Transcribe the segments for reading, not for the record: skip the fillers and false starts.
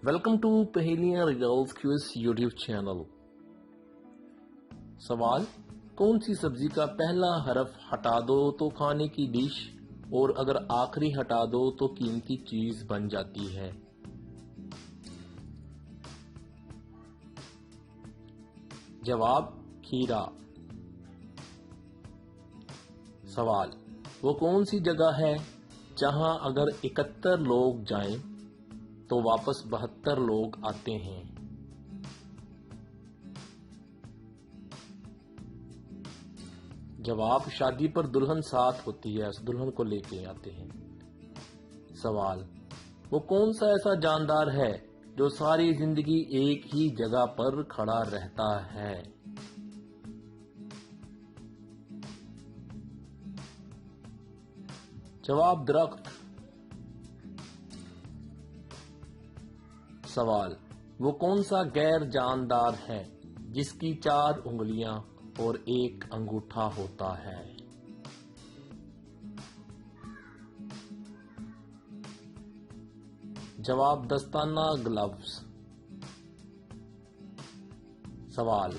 Welcome to پہیلیاں riddles quiz YouTube channel. سوال: کون سی سبزی کا پہلا حرف ہٹا دو تو کھانے کی ڈش اور اگر آخری ہٹا دو تو قیمتی چیز بن جاتی ہے؟ جواب: کھیرا۔ سوال: وہ کون سی جگہ ہے جہاں اگر 71 لوگ جائیں تو واپس 72 لوگ آتے ہیں؟ جواب: شادی پر دلہن ساتھ ہوتی ہے، اس دلہن کو لے کے آتے ہیں۔ سوال: وہ کون سا ایسا جاندار ہے جو ساری زندگی ایک ہی جگہ پر کھڑا رہتا ہے؟ جواب: درخت۔ سوال: وہ کون سا غیر جاندار ہے جس کی 4 انگلیاں اور 1 انگوٹھا ہوتا ہے؟ جواب: دستانہ گلوز۔ سوال: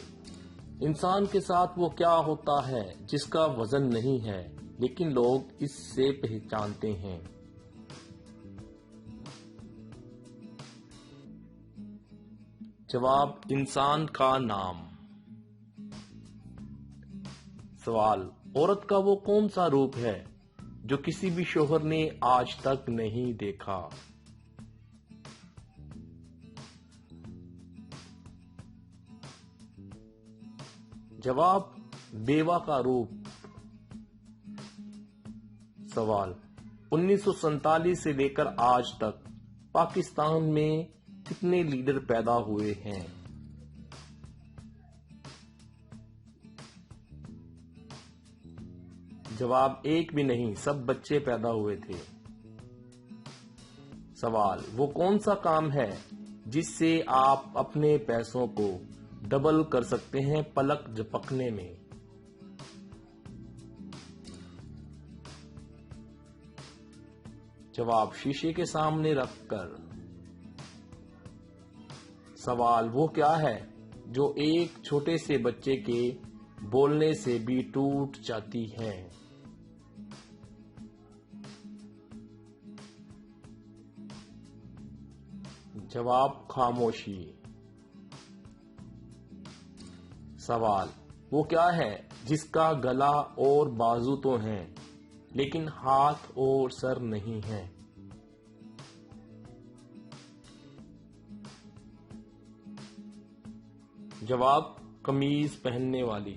انسان کے ساتھ وہ کیا ہوتا ہے جس کا وزن نہیں ہے لیکن لوگ اس سے پہچانتے ہیں؟ جواب: انسان کا نام۔ سوال: عورت کا وہ کون سا روپ ہے جو کسی بھی شوہر نے آج تک نہیں دیکھا؟ جواب: بیوہ کا روپ۔ سوال: 1947 سے لے کر آج تک پاکستان میں کتنے لیڈر پیدا ہوئے ہیں؟ جواب: ایک بھی نہیں، سب بچے پیدا ہوئے تھے۔ سوال: وہ کون سا کام ہے جس سے آپ اپنے پیسوں کو ڈبل کر سکتے ہیں پلک جھپکنے میں؟ جواب: شیشے کے سامنے رکھ کر۔ سوال: وہ کیا ہے جو ایک چھوٹے سے بچے کے بولنے سے بھی ٹوٹ جاتی ہے؟ جواب: خاموشی۔ سوال: وہ کیا ہے جس کا گلا اور بازو تو ہیں لیکن ہاتھ اور سر نہیں ہے؟ جواب: قمیض پہننے والی۔